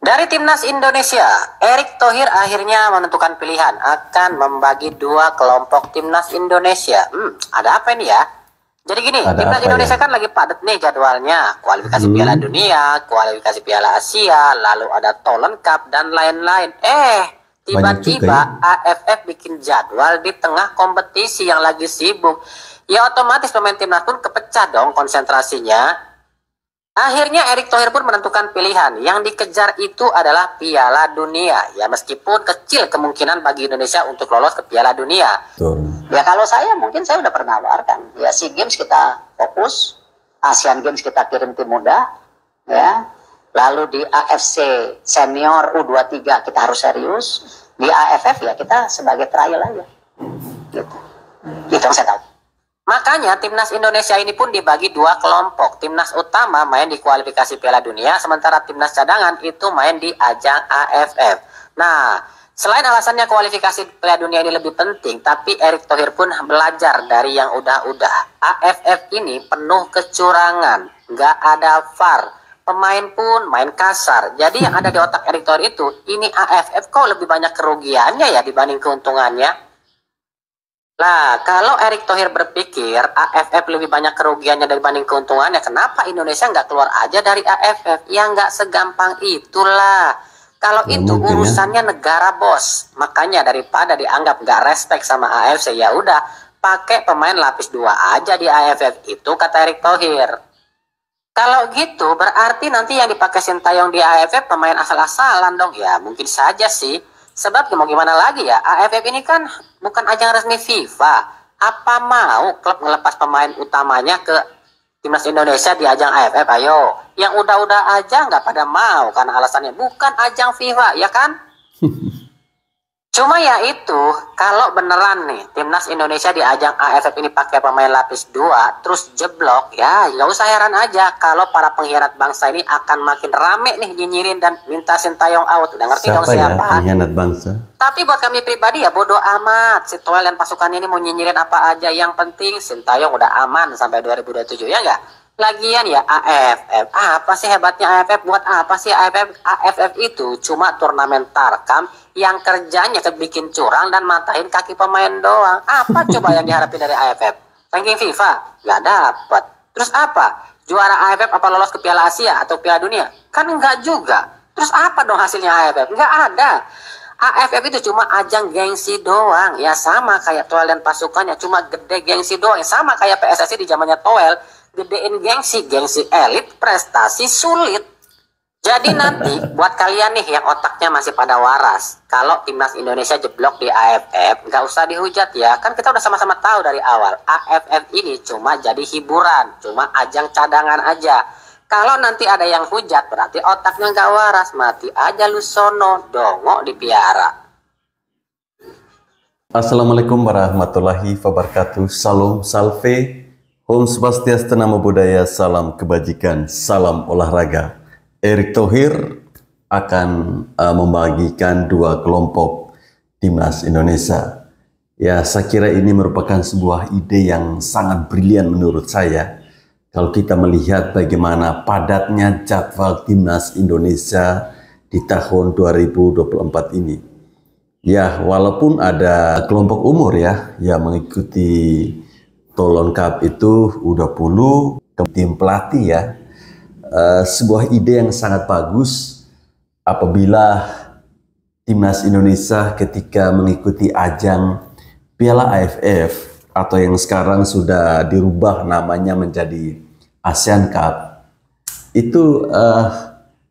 Dari Timnas Indonesia, Erick Thohir akhirnya menentukan pilihan akan membagi dua kelompok Timnas Indonesia. Ada apa ini ya? Jadi gini, Ada Timnas apa Indonesia ya? kan lagi padat nih jadwalnya. Kualifikasi Piala Dunia, kualifikasi Piala Asia, lalu ada Thailand Cup dan lain-lain. Banyak juga Tiba-tiba ya. AFF bikin jadwal di tengah kompetisi yang lagi sibuk. Ya otomatis pemain timnas pun kepecah dong konsentrasinya. Akhirnya Erick Thohir pun menentukan pilihan. Yang dikejar itu adalah Piala Dunia. Ya meskipun kecil kemungkinan bagi Indonesia untuk lolos ke Piala Dunia. Betul. Ya kalau saya mungkin saya udah pernah nawarkan. Ya SEA Games kita fokus, Asian Games kita kirim tim muda, ya. Lalu di AFC Senior U23 kita harus serius. Di AFF ya kita sebagai trial aja. Gitu. Itu yang saya tahu. Makanya timnas Indonesia ini pun dibagi dua kelompok. Timnas utama main di kualifikasi Piala Dunia, sementara timnas cadangan itu main di ajang AFF. Nah, selain alasannya kualifikasi Piala Dunia ini lebih penting, tapi Erick Thohir pun belajar dari yang udah-udah. AFF ini penuh kecurangan, nggak ada VAR. Pemain pun main kasar. Jadi yang ada di otak Erick Thohir itu, ini AFF kok lebih banyak kerugiannya ya dibanding keuntungannya. Lah, kalau Erick Thohir berpikir AFF lebih banyak kerugiannya dibanding keuntungannya, kenapa Indonesia nggak keluar aja dari AFF? Ya nggak segampang itulah. Kalau Ya, itu mungkin ya. urusannya negara, bos. Makanya daripada dianggap nggak respect sama AFC, ya udah pakai pemain lapis 2 aja di AFF itu, kata Erick Thohir. Kalau gitu berarti nanti yang dipakai Sintayong di AFF pemain asal-asalan dong. Ya mungkin saja sih. Sebab mau gimana lagi ya, AFF ini kan bukan ajang resmi FIFA. Apa mau klub ngelepas pemain utamanya ke Timnas Indonesia di ajang AFF? Ayo, yang udah-udah aja nggak pada mau karena alasannya bukan ajang FIFA, ya kan? Cuma ya itu, kalau beneran nih Timnas Indonesia di ajang AFF ini pakai pemain lapis 2 terus jeblok, ya nggak usah heran aja kalau para pengkhianat bangsa ini akan makin rame nih nyinyirin dan minta Sintayong out. Udah ngerti dong Siapa ya siapa? pengkhianat bangsa? Tapi buat kami pribadi ya bodoh amat. Si Toel dan pasukannya ini mau nyinyirin apa aja, yang penting Sintayong udah aman sampai 2027, ya nggak? Lagian ya AFF, apa sih hebatnya AFF? Buat apa sih AFF? AFF itu cuma turnamen tarkam yang kerjanya bikin curang dan matahin kaki pemain doang. Apa coba yang diharapin dari AFF? Ranking FIFA? Nggak dapat. Terus apa? Juara AFF apa lolos ke Piala Asia atau Piala Dunia? Kan nggak juga. Terus apa dong hasilnya AFF? Nggak ada. AFF itu cuma ajang gengsi doang. Ya sama kayak Toel dan pasukannya, cuma gede gengsi doang. Sama kayak PSSI di zamannya Toel, gedein gengsi elit, prestasi sulit. Jadi nanti buat kalian nih yang otaknya masih pada waras, kalau Timnas Indonesia jeblok di AFF, nggak usah dihujat ya. Kan kita udah sama-sama tahu dari awal, AFF ini cuma jadi hiburan, cuma ajang cadangan aja. Kalau nanti ada yang hujat, berarti otaknya nggak waras. Mati aja lu sono, dongok dipiara. Assalamualaikum warahmatullahi wabarakatuh. Salam salve. Om Swastiastu, Namo Buddhaya, salam kebajikan, salam olahraga. Erick Thohir akan membagikan dua kelompok Timnas Indonesia. Ya, saya kira ini merupakan sebuah ide yang sangat brilian menurut saya. Kalau kita melihat bagaimana padatnya jadwal Timnas Indonesia di tahun 2024 ini. Ya, walaupun ada kelompok umur ya yang mengikuti Thailand Cup itu U20 ke tim pelatih ya. Sebuah ide yang sangat bagus apabila Timnas Indonesia ketika mengikuti ajang Piala AFF atau yang sekarang sudah dirubah namanya menjadi Asian Cup, itu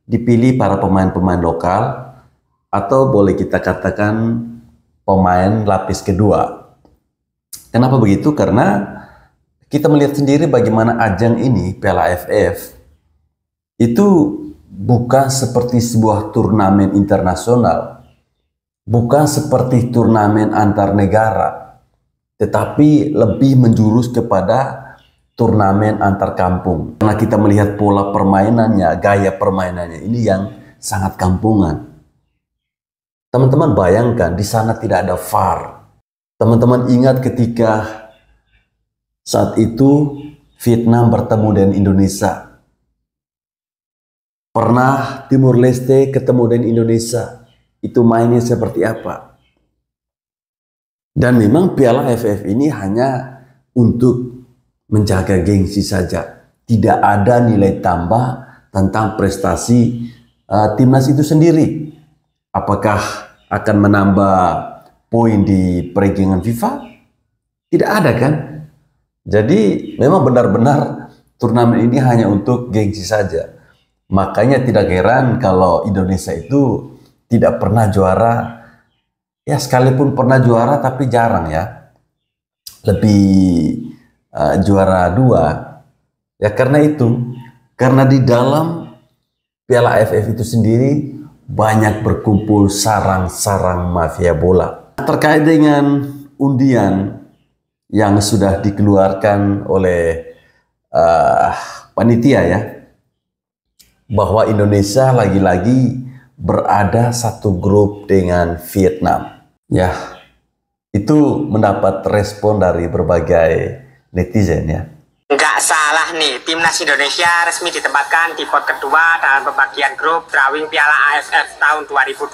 dipilih para pemain-pemain lokal atau boleh kita katakan pemain lapis kedua. Kenapa begitu? Karena kita melihat sendiri bagaimana ajang ini, Piala AFF, itu bukan seperti sebuah turnamen internasional, bukan seperti turnamen antar negara, tetapi lebih menjurus kepada turnamen antar kampung. Karena kita melihat pola permainannya, gaya permainannya ini yang sangat kampungan. Teman-teman bayangkan di sana tidak ada VAR. Teman-teman ingat ketika saat itu Vietnam bertemu dengan Indonesia. Pernah Timur Leste ketemu dengan Indonesia, itu mainnya seperti apa? Dan memang Piala AFF ini hanya untuk menjaga gengsi saja. Tidak ada nilai tambah tentang prestasi timnas itu sendiri. Apakah akan menambah poin di peringkat FIFA? Tidak ada kan? Jadi memang benar-benar turnamen ini hanya untuk gengsi saja. Makanya tidak heran kalau Indonesia itu tidak pernah juara. Ya sekalipun pernah juara tapi jarang ya. Lebih juara 2. Ya karena itu. Karena di dalam Piala AFF itu sendiri banyak berkumpul sarang-sarang mafia bola. Terkait dengan undian yang sudah dikeluarkan oleh panitia ya, bahwa Indonesia lagi-lagi berada satu grup dengan Vietnam. Ya, itu mendapat respon dari berbagai netizen ya. Nggak salah nih, timnas Indonesia resmi ditempatkan di pot kedua dalam pembagian grup drawing Piala AFF tahun 2024.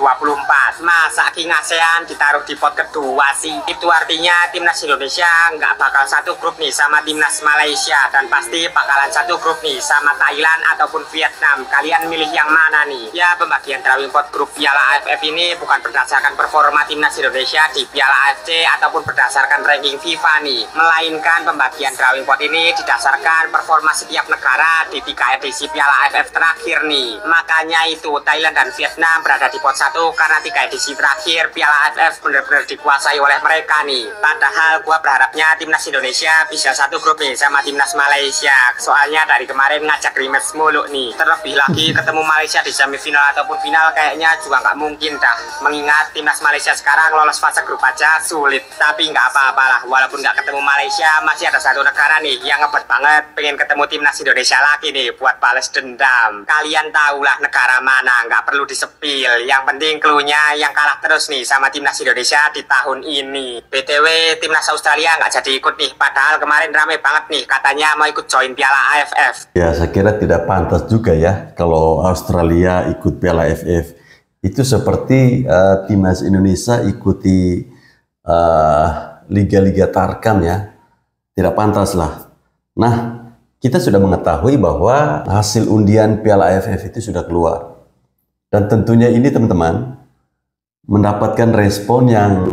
Masa King ASEAN ditaruh di pot kedua sih? Itu artinya timnas Indonesia nggak bakal satu grup nih sama timnas Malaysia, dan pasti bakalan satu grup nih sama Thailand ataupun Vietnam. Kalian milih yang mana nih? Ya, pembagian drawing pot grup Piala AFF ini bukan berdasarkan performa timnas Indonesia di Piala AFC ataupun berdasarkan ranking FIFA nih, melainkan pembagian drawing pot ini didasarkan performa setiap negara di 3 edisi Piala AFF terakhir nih. Makanya itu Thailand dan Vietnam berada di pot 1 karena 3 edisi terakhir Piala AFF benar-benar dikuasai oleh mereka nih. Padahal gua berharapnya timnas Indonesia bisa satu grup nih sama timnas Malaysia. Soalnya dari kemarin ngajak rematch mulu nih. Terlebih lagi ketemu Malaysia di semifinal ataupun final kayaknya juga nggak mungkin dah. Mengingat timnas Malaysia sekarang lolos fase grup aja sulit. Tapi nggak apa-apalah, walaupun nggak ketemu Malaysia, masih ada satu negara nih yang ngebet banget pengen ketemu timnas Indonesia lagi nih buat balas dendam. Kalian tahulah negara mana, nggak perlu disepil. Yang penting cluenya yang kalah terus nih sama timnas Indonesia di tahun ini. BTW timnas Australia nggak jadi ikut nih, padahal kemarin rame banget nih katanya mau ikut join Piala AFF. Ya saya kira tidak pantas juga ya kalau Australia ikut Piala AFF. Itu seperti timnas Indonesia ikuti liga-liga tarkam ya. Tidak pantas lah. Nah, kita sudah mengetahui bahwa hasil undian Piala AFF itu sudah keluar. Dan tentunya ini teman-teman mendapatkan respon yang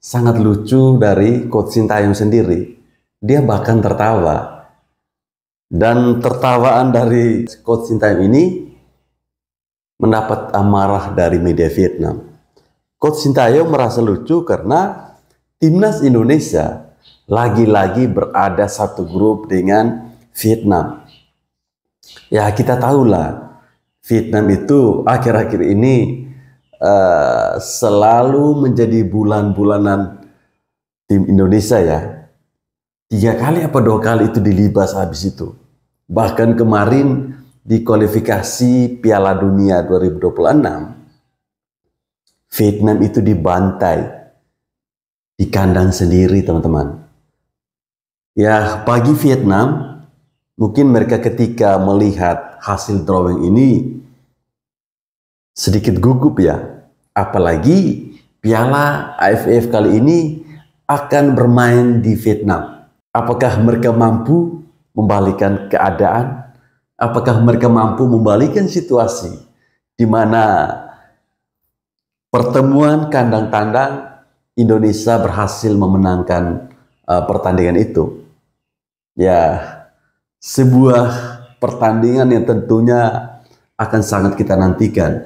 sangat lucu dari Coach Sintayong sendiri. Dia bahkan tertawa. Dan tertawaan dari Coach Sintayong ini mendapat amarah dari media Vietnam. Coach Sintayong merasa lucu karena timnas Indonesia lagi-lagi berada satu grup dengan Vietnam. Ya kita tahulah Vietnam itu akhir-akhir ini selalu menjadi bulan-bulanan tim Indonesia ya. 3 kali apa 2 kali itu dilibas habis itu. Bahkan kemarin di kualifikasi Piala Dunia 2026 Vietnam itu dibantai di kandang sendiri teman-teman. Ya, bagi Vietnam, mungkin mereka ketika melihat hasil drawing ini sedikit gugup ya. Apalagi Piala AFF kali ini akan bermain di Vietnam. Apakah mereka mampu membalikkan keadaan? Apakah mereka mampu membalikkan situasi di mana pertemuan kandang tandang Indonesia berhasil memenangkan pertandingan itu? Ya, sebuah pertandingan yang tentunya akan sangat kita nantikan.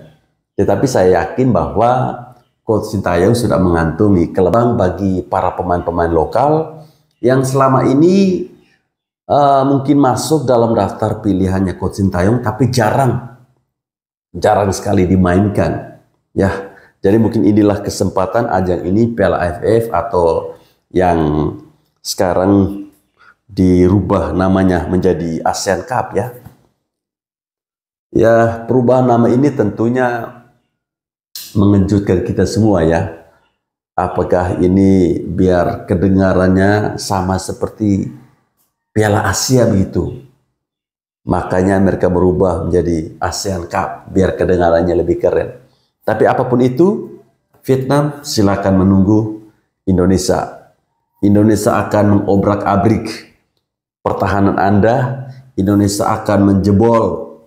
Tetapi saya yakin bahwa Coach Sintayong sudah mengantungi kelebang bagi para pemain-pemain lokal yang selama ini mungkin masuk dalam daftar pilihannya Coach Sintayong, tapi jarang sekali dimainkan. Ya, jadi mungkin inilah kesempatan ajang ini Piala AFF atau yang sekarang dirubah namanya menjadi ASEAN Cup ya. Ya, perubahan nama ini tentunya mengejutkan kita semua ya. Apakah ini biar kedengarannya sama seperti Piala Asia begitu? Makanya mereka berubah menjadi ASEAN Cup biar kedengarannya lebih keren. Tapi apapun itu, Vietnam silakan menunggu Indonesia. Indonesia akan mengobrak-abrik pertahanan Anda. Indonesia akan menjebol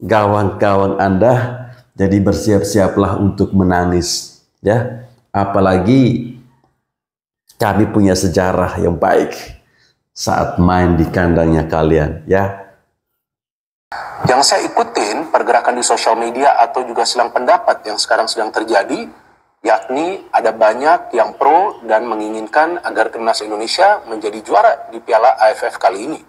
gawang-gawang Anda. Jadi bersiap-siaplah untuk menangis, ya. Apalagi kami punya sejarah yang baik saat main di kandangnya kalian, ya. Yang saya ikutin pergerakan di sosial media atau juga silang pendapat yang sekarang sedang terjadi, yakni ada banyak yang pro dan menginginkan agar timnas Indonesia menjadi juara di Piala AFF kali ini.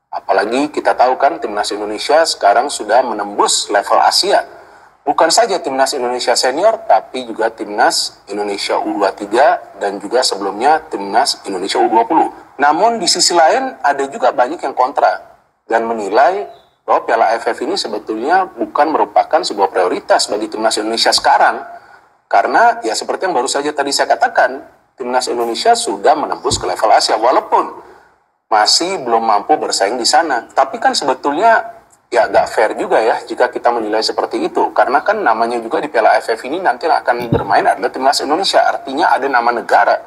Apalagi kita tahu kan timnas Indonesia sekarang sudah menembus level Asia. Bukan saja timnas Indonesia senior, tapi juga timnas Indonesia U23 dan juga sebelumnya timnas Indonesia U20. Namun di sisi lain ada juga banyak yang kontra dan menilai bahwa Piala AFF ini sebetulnya bukan merupakan sebuah prioritas bagi timnas Indonesia sekarang. Karena ya seperti yang baru saja tadi saya katakan, timnas Indonesia sudah menembus ke level Asia walaupun masih belum mampu bersaing di sana. Tapi kan sebetulnya ya gak fair juga ya jika kita menilai seperti itu. Karena kan namanya juga di Piala AFF ini nanti akan bermain adalah timnas Indonesia. Artinya ada nama negara.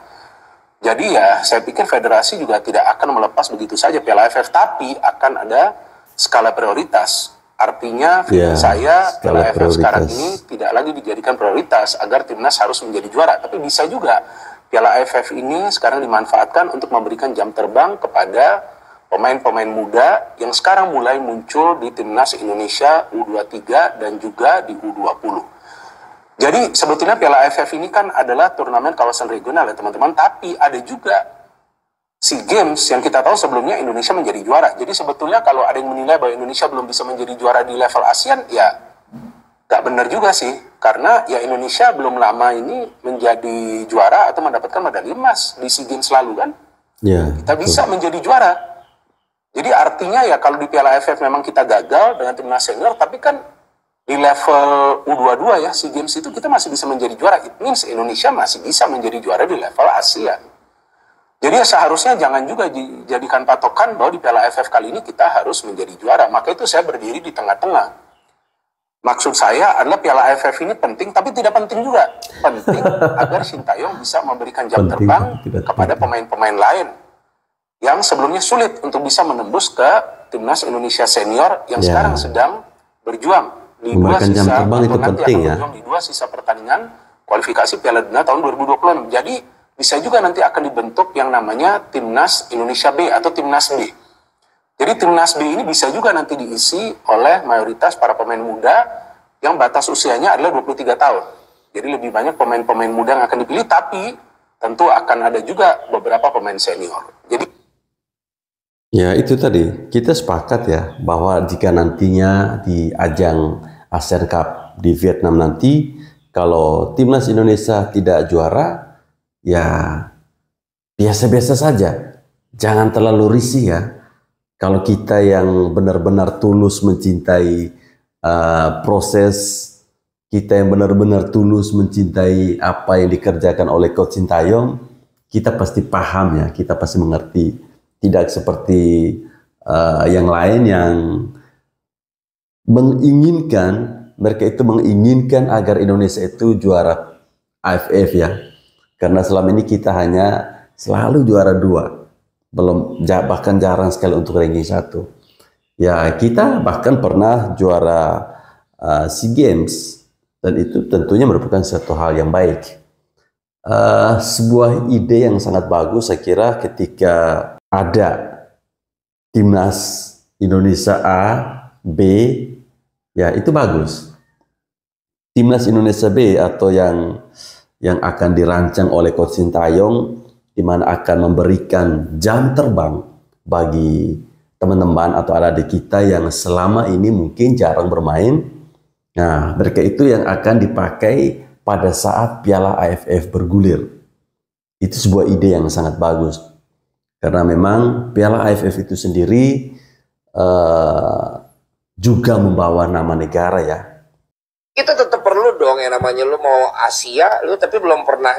Jadi ya saya pikir federasi juga tidak akan melepas begitu saja Piala AFF. Tapi akan ada skala prioritas. Artinya saya Piala AFF sekarang ini tidak lagi dijadikan prioritas agar timnas harus menjadi juara. Tapi bisa juga Piala AFF ini sekarang dimanfaatkan untuk memberikan jam terbang kepada pemain-pemain muda yang sekarang mulai muncul di timnas Indonesia U23 dan juga di U20. Jadi sebetulnya Piala AFF ini kan adalah turnamen kawasan regional ya teman-teman, tapi ada juga SEA Games yang kita tahu sebelumnya Indonesia menjadi juara. Jadi sebetulnya kalau ada yang menilai bahwa Indonesia belum bisa menjadi juara di level ASEAN, ya gak benar juga sih. Karena ya Indonesia belum lama ini menjadi juara atau mendapatkan medali emas di SEA Games lalu kan. Ya, kita bisa menjadi juara. Jadi artinya ya kalau di Piala AFF memang kita gagal dengan timnas senior, tapi kan di level U22 ya SEA Games itu kita masih bisa menjadi juara. It means Indonesia masih bisa menjadi juara di level ASEAN. Jadi ya seharusnya jangan juga dijadikan patokan bahwa di Piala AFF kali ini kita harus menjadi juara. Maka itu saya berdiri di tengah-tengah. Maksud saya adalah Piala AFF ini penting, tapi tidak penting juga. Penting agar Sintayong bisa memberikan jam terbang kepada pemain-pemain lain yang sebelumnya sulit untuk bisa menembus ke timnas Indonesia senior yang sekarang sedang berjuang di dua sisa itu penting ya. Di dua sisa pertandingan kualifikasi Piala Dunia tahun 2026. Jadi bisa juga nanti akan dibentuk yang namanya Timnas Indonesia B atau Timnas B. Jadi Timnas B ini bisa juga nanti diisi oleh mayoritas para pemain muda yang batas usianya adalah 23 tahun. Jadi lebih banyak pemain-pemain muda yang akan dipilih, tapi tentu akan ada juga beberapa pemain senior. Jadi ya itu tadi, kita sepakat ya bahwa jika nantinya di ajang ASEAN Cup di Vietnam nanti, kalau timnas Indonesia tidak juara, ya biasa-biasa saja. Jangan terlalu risih ya. Kalau kita yang benar-benar tulus mencintai proses, kita yang benar-benar tulus mencintai apa yang dikerjakan oleh Coach Sintayong, kita pasti paham ya, kita pasti mengerti. Tidak seperti yang lain yang mereka itu menginginkan agar Indonesia itu juara AFF ya. Karena selama ini kita hanya selalu juara 2, bahkan jarang sekali untuk ranking 1. Ya kita bahkan pernah juara SEA Games dan itu tentunya merupakan suatu hal yang baik. Sebuah ide yang sangat bagus saya kira ketika ada timnas Indonesia A, B, ya itu bagus. Timnas Indonesia B atau yang akan dirancang oleh Coach Sintayong, di mana akan memberikan jam terbang bagi teman-teman atau adik kita yang selama ini mungkin jarang bermain. Nah, mereka itu yang akan dipakai pada saat Piala AFF bergulir. Itu sebuah ide yang sangat bagus. Karena memang Piala AFF itu sendiri juga membawa nama negara ya. Kita tetap perlu dong yang namanya lu mau Asia, lu tapi belum pernah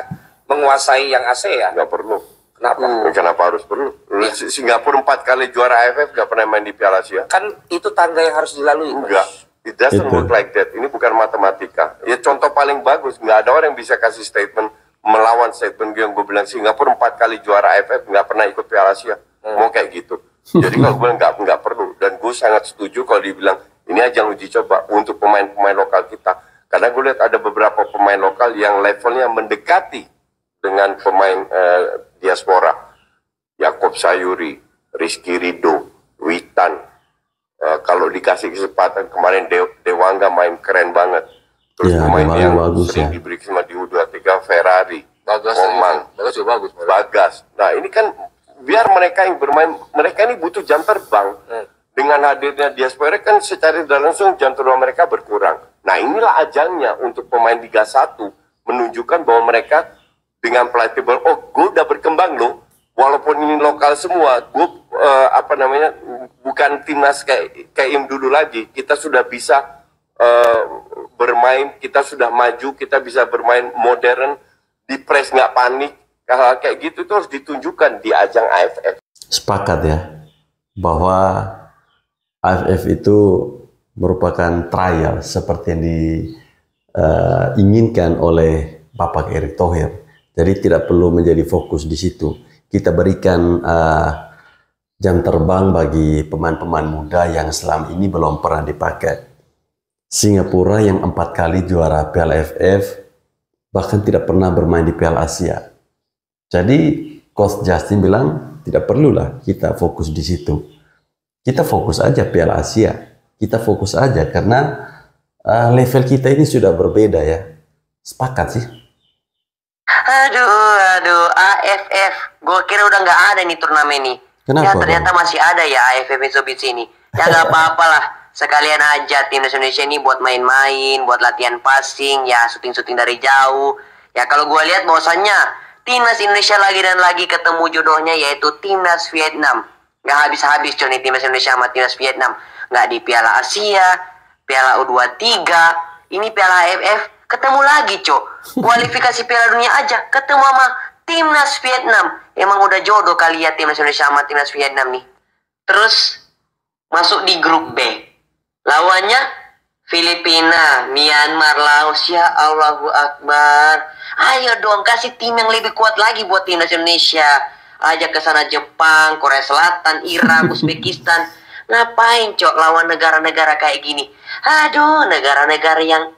menguasai yang ASEAN. Nggak perlu. Kenapa? Kenapa harus perlu? Singapura 4 kali juara AFF gak pernah main di Piala Asia. Kan itu tangga yang harus dilalui. Enggak. It doesn't work like that. Ini bukan matematika. Ya contoh paling bagus. Nggak ada orang yang bisa kasih statement melawan statement yang gue bilang Singapura 4 kali juara AFF nggak pernah ikut Piala Asia. Mau kayak gitu. Jadi kalau gue bilang nggak perlu. Dan gue sangat setuju kalau dibilang ini ajang uji coba untuk pemain-pemain lokal kita. Karena gue lihat ada beberapa pemain lokal yang levelnya mendekati dengan pemain diaspora. Yakob Sayuri, Rizky Ridho, Witan. Kalau dikasih kesempatan kemarin Dewangga main keren banget. Terus Ya, pemain Dewangga yang bagus, sering ya. diberi sama di U23 Ferrari, Bagas, Omang, Bagas juga bagus. Bagas. Nah ini kan biar mereka yang bermain, mereka ini butuh jam terbang. Dengan hadirnya diaspora kan secara tidak langsung jam terbang mereka berkurang. Nah inilah ajangnya untuk pemain Liga 1 menunjukkan bahwa mereka dengan pelatih baru, oh gue udah berkembang loh. Walaupun ini lokal semua, gue bukan timnas kayak im dulu lagi. Kita sudah bisa bermain, kita sudah maju, kita bisa bermain modern, di press nggak panik. Hal kayak gitu itu harus ditunjukkan di ajang AFF. Sepakat ya bahwa AFF itu merupakan trial seperti yang diinginkan oleh Bapak Erick Thohir. Jadi tidak perlu menjadi fokus di situ. Kita berikan jam terbang bagi pemain-pemain muda yang selama ini belum pernah dipakai. Singapura yang 4 kali juara Piala AFF bahkan tidak pernah bermain di Piala Asia. Jadi Coach Justin bilang tidak perlulah kita fokus di situ. Kita fokus aja Piala Asia. Kita fokus aja karena level kita ini sudah berbeda ya. Sepakat sih. Aduh, AFF. Gue kira udah nggak ada nih turnamen nih. Kenapa, Ya ternyata masih ada ya AFF Mitsubishi ini. Ya nggak apa-apa lah. Sekalian aja timnas Indonesia ini buat main-main, buat latihan passing, ya syuting-syuting dari jauh. Ya kalau gue lihat bahwasannya timnas Indonesia lagi dan lagi ketemu jodohnya yaitu timnas Vietnam. Nggak habis-habis coy nih timnas Indonesia sama timnas Vietnam. Nggak di Piala Asia, Piala U23, ini Piala AFF. Ketemu lagi, Cok. Kualifikasi Piala Dunia aja ketemu sama timnas Vietnam. Emang udah jodoh kali ya timnas Indonesia sama timnas Vietnam nih. Terus masuk di grup B. Lawannya Filipina, Myanmar, Laos. Ya Allahu Akbar. Ayo dong kasih tim yang lebih kuat lagi buat timnas Indonesia. Ajak ke sana Jepang, Korea Selatan, Irak, Uzbekistan. Ngapain, Cok, lawan negara-negara kayak gini? Aduh, negara-negara yang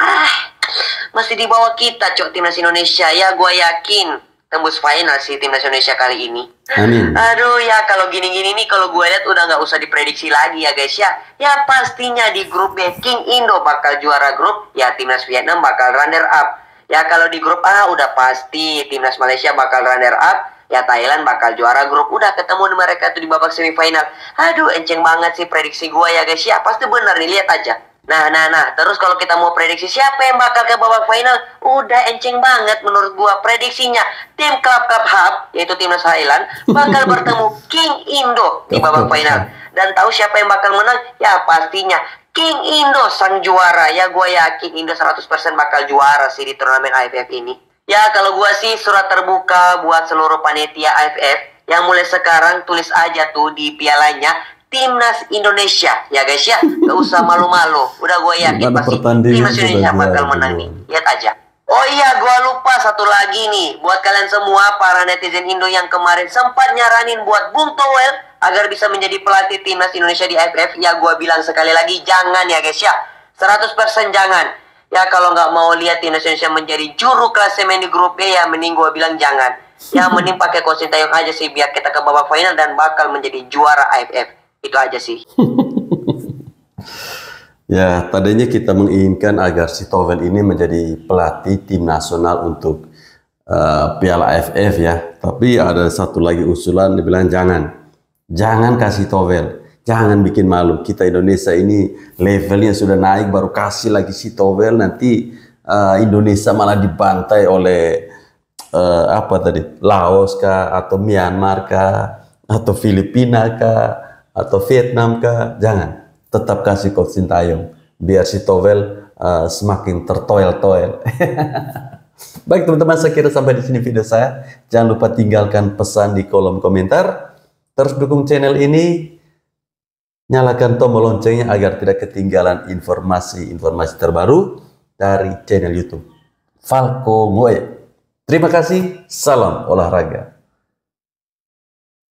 masih di bawah kita, Cok, timnas Indonesia. Ya, gue yakin tembus final sih timnas Indonesia kali ini. Amin. Aduh, ya kalau gini-gini nih, kalau gue lihat udah nggak usah diprediksi lagi ya, guys ya. Ya pastinya di grup B, King Indo bakal juara grup, ya timnas Vietnam bakal runner up. Ya kalau di grup A udah pasti timnas Malaysia bakal runner up. Ya Thailand bakal juara grup. Udah ketemu mereka tuh di babak semifinal. Aduh, enceng banget sih prediksi gue ya, guys ya. Pasti bener nih, lihat aja. Nah, terus kalau kita mau prediksi siapa yang bakal ke babak final, udah enceng banget menurut gua prediksinya. Tim Club Cup Hub, yaitu timnas Thailand, bakal bertemu King Indo di babak final. Dan tahu siapa yang bakal menang? Ya pastinya King Indo sang juara. Ya gua yakin Indo 100% bakal juara sih di turnamen AFF ini. Ya kalau gua sih surat terbuka buat seluruh panitia AFF yang mulai sekarang tulis aja tuh di pialanya Timnas Indonesia, ya guys ya, gak usah malu-malu. Udah gue yakin pasti Timnas Indonesia bakal menang nih. Lihat aja. Oh iya, gue lupa satu lagi nih. Buat kalian semua, para netizen Indo yang kemarin sempat nyaranin buat Bung Toel agar bisa menjadi pelatih Timnas Indonesia di AFF, ya gue bilang sekali lagi, jangan ya guys ya. 100% jangan. Ya kalau nggak mau lihat Timnas Indonesia menjadi juru klasemen di grup B, ya mending gue bilang jangan. Ya mending pakai Coach Sintayong aja sih, biar kita ke babak final dan bakal menjadi juara AFF. Itu aja sih. Ya, tadinya kita menginginkan agar si Tovel ini menjadi pelatih tim nasional untuk Piala AFF ya. Tapi ada satu lagi usulan, dibilang jangan kasih Tovel, jangan bikin malu. Kita Indonesia ini levelnya sudah naik, baru kasih lagi si Tovel, nanti Indonesia malah dibantai oleh Laos kah, atau Myanmar kah, atau Filipina kah, atau Vietnam kah. Jangan, tetap kasih Coach Sintayong biar si Tovel semakin tertoel-toel. Baik teman-teman, saya kira sampai di sini video saya. Jangan lupa tinggalkan pesan di kolom komentar. Terus dukung channel ini. Nyalakan tombol loncengnya agar tidak ketinggalan informasi-informasi terbaru dari channel YouTube Falco Ngoe. Terima kasih. Salam olahraga.